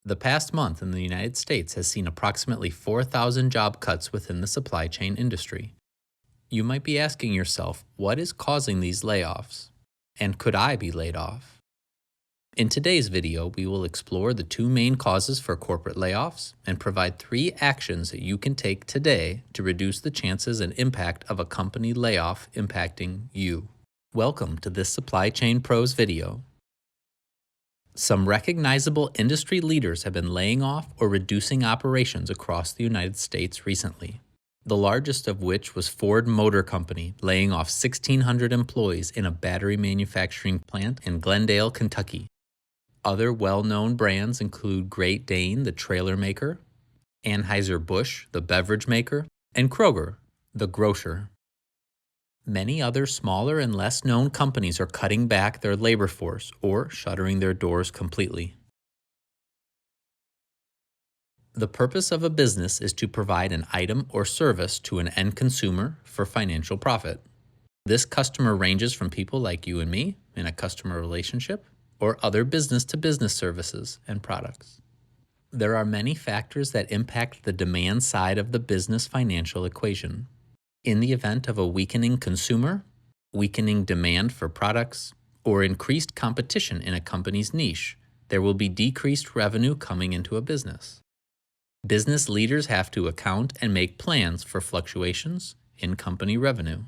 The past month in the United States has seen approximately 4,000 job cuts within the supply chain industry. You might be asking yourself, what is causing these layoffs? And could I be laid off? In today's video, we will explore the two main causes for corporate layoffs and provide 3 actions that you can take today to reduce the chances and impact of a company layoff impacting you. Welcome to this Supply Chain Pros video. Some recognizable industry leaders have been laying off or reducing operations across the United States recently. The largest of which was Ford Motor Company, laying off 1,600 employees in a battery manufacturing plant in Glendale, Kentucky. Other well-known brands include Great Dane, the trailer maker, Anheuser-Busch, the beverage maker, and Kroger, the grocer. Many other smaller and less known companies are cutting back their labor force or shuttering their doors completely. The purpose of a business is to provide an item or service to an end consumer for financial profit. This customer ranges from people like you and me in a customer relationship or other business-to-business services and products. There are many factors that impact the demand side of the business financial equation. In the event of a weakening consumer, weakening demand for products, or increased competition in a company's niche, there will be decreased revenue coming into a business. Business leaders have to account and make plans for fluctuations in company revenue.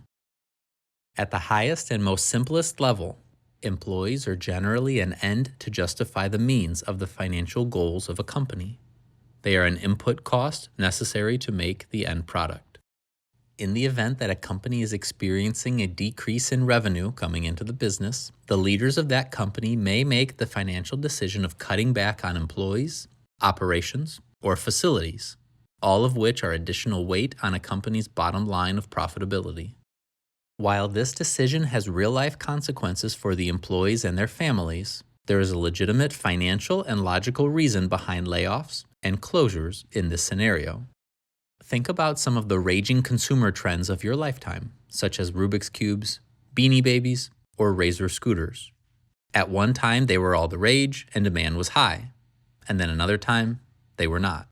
At the highest and most simplest level, employees are generally an end to justify the means of the financial goals of a company. They are an input cost necessary to make the end product. In the event that a company is experiencing a decrease in revenue coming into the business, the leaders of that company may make the financial decision of cutting back on employees, operations, or facilities, all of which are additional weight on a company's bottom line of profitability. While this decision has real-life consequences for the employees and their families, there is a legitimate financial and logical reason behind layoffs and closures in this scenario. Think about some of the raging consumer trends of your lifetime, such as Rubik's Cubes, Beanie Babies, or Razor scooters. At one time, they were all the rage and demand was high, and then another time, they were not.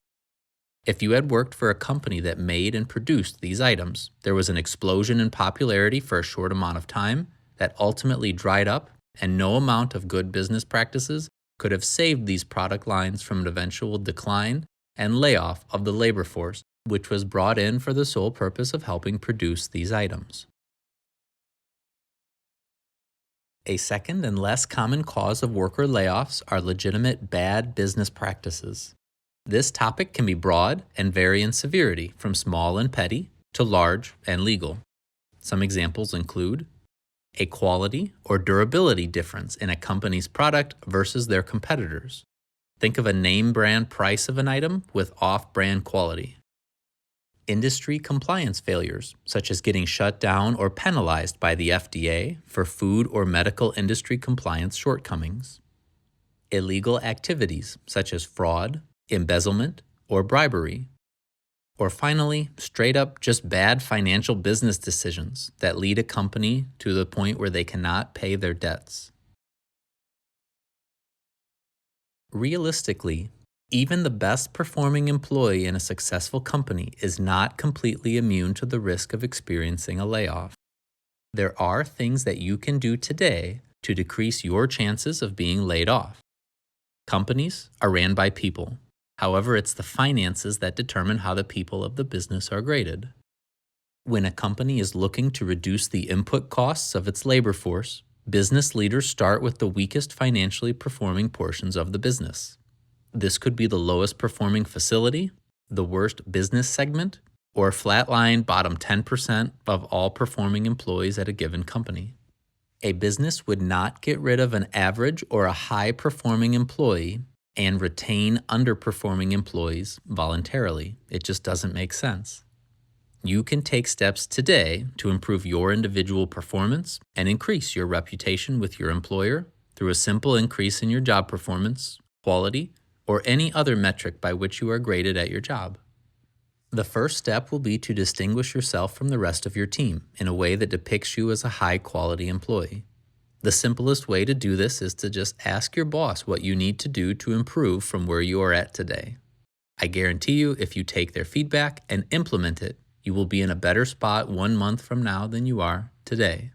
If you had worked for a company that made and produced these items, there was an explosion in popularity for a short amount of time that ultimately dried up, and no amount of good business practices could have saved these product lines from an eventual decline and layoff of the labor force, which was brought in for the sole purpose of helping produce these items. A second and less common cause of worker layoffs are legitimate bad business practices. This topic can be broad and vary in severity from small and petty to large and legal. Some examples include a quality or durability difference in a company's product versus their competitors. Think of a name brand price of an item with off-brand quality. Industry compliance failures, such as getting shut down or penalized by the FDA for food or medical industry compliance shortcomings. Illegal activities, such as fraud, embezzlement, or bribery. Or finally, straight up just bad financial business decisions that lead a company to the point where they cannot pay their debts. Realistically, even the best performing employee in a successful company is not completely immune to the risk of experiencing a layoff. There are things that you can do today to decrease your chances of being laid off. Companies are ran by people. However, it's the finances that determine how the people of the business are graded. When a company is looking to reduce the input costs of its labor force, business leaders start with the weakest financially performing portions of the business. This could be the lowest performing facility, the worst business segment, or flatline bottom 10% of all performing employees at a given company. A business would not get rid of an average or a high-performing employee and retain underperforming employees voluntarily. It just doesn't make sense. You can take steps today to improve your individual performance and increase your reputation with your employer through a simple increase in your job performance, quality, or any other metric by which you are graded at your job. The first step will be to distinguish yourself from the rest of your team in a way that depicts you as a high-quality employee. The simplest way to do this is to just ask your boss what you need to do to improve from where you are at today. I guarantee you, if you take their feedback and implement it, you will be in a better spot 1 month from now than you are today.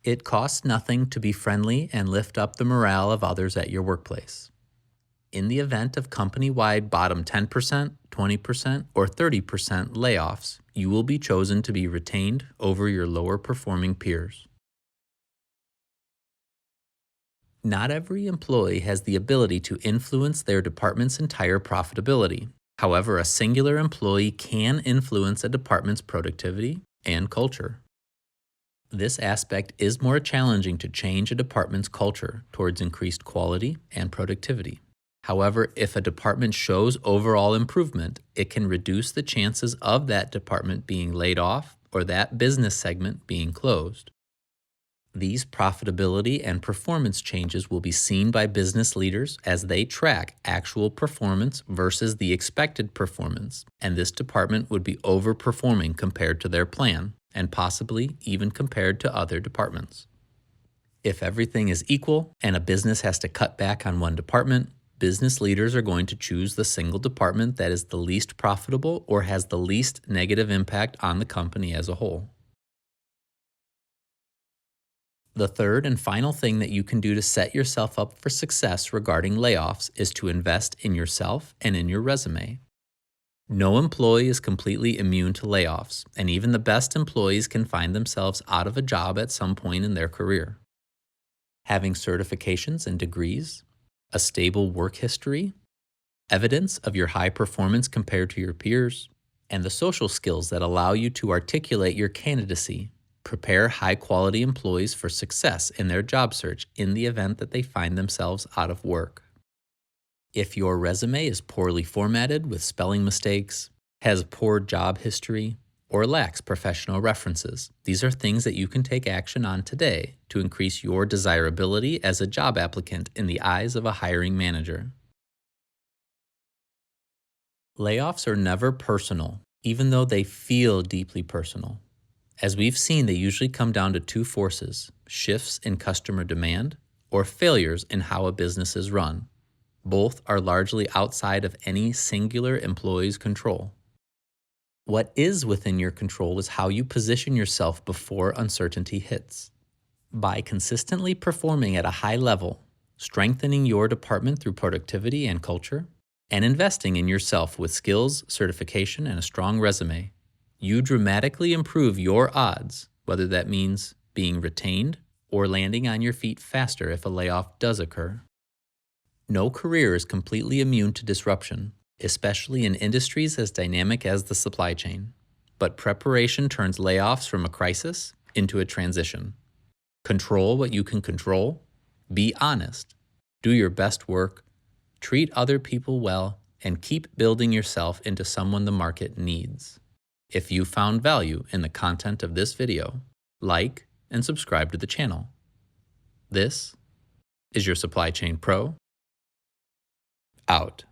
It costs nothing to be friendly and lift up the morale of others at your workplace. In the event of company-wide bottom 10%, 20%, or 30% layoffs, you will be chosen to be retained over your lower performing peers. Not every employee has the ability to influence their department's entire profitability. However, a singular employee can influence a department's productivity and culture. This aspect is more challenging to change a department's culture towards increased quality and productivity. However, if a department shows overall improvement, it can reduce the chances of that department being laid off or that business segment being closed. These profitability and performance changes will be seen by business leaders as they track actual performance versus the expected performance, and this department would be overperforming compared to their plan, and possibly even compared to other departments. If everything is equal and a business has to cut back on one department, business leaders are going to choose the single department that is the least profitable or has the least negative impact on the company as a whole. The third and final thing that you can do to set yourself up for success regarding layoffs is to invest in yourself and in your resume. No employee is completely immune to layoffs, and even the best employees can find themselves out of a job at some point in their career. Having certifications and degrees, a stable work history, evidence of your high performance compared to your peers, and the social skills that allow you to articulate your candidacy prepare high-quality employees for success in their job search in the event that they find themselves out of work. If your resume is poorly formatted with spelling mistakes, has poor job history, or lacks professional references, these are things that you can take action on today to increase your desirability as a job applicant in the eyes of a hiring manager. Layoffs are never personal, even though they feel deeply personal. As we've seen, they usually come down to two forces: shifts in customer demand or failures in how a business is run. Both are largely outside of any singular employee's control. What is within your control is how you position yourself before uncertainty hits. By consistently performing at a high level, strengthening your department through productivity and culture, and investing in yourself with skills, certification, and a strong resume, you dramatically improve your odds, whether that means being retained or landing on your feet faster if a layoff does occur. No career is completely immune to disruption, especially in industries as dynamic as the supply chain. But preparation turns layoffs from a crisis into a transition. Control what you can control, be honest, do your best work, treat other people well, and keep building yourself into someone the market needs. If you found value in the content of this video, like and subscribe to the channel. This is your Supply Chain Pro, out.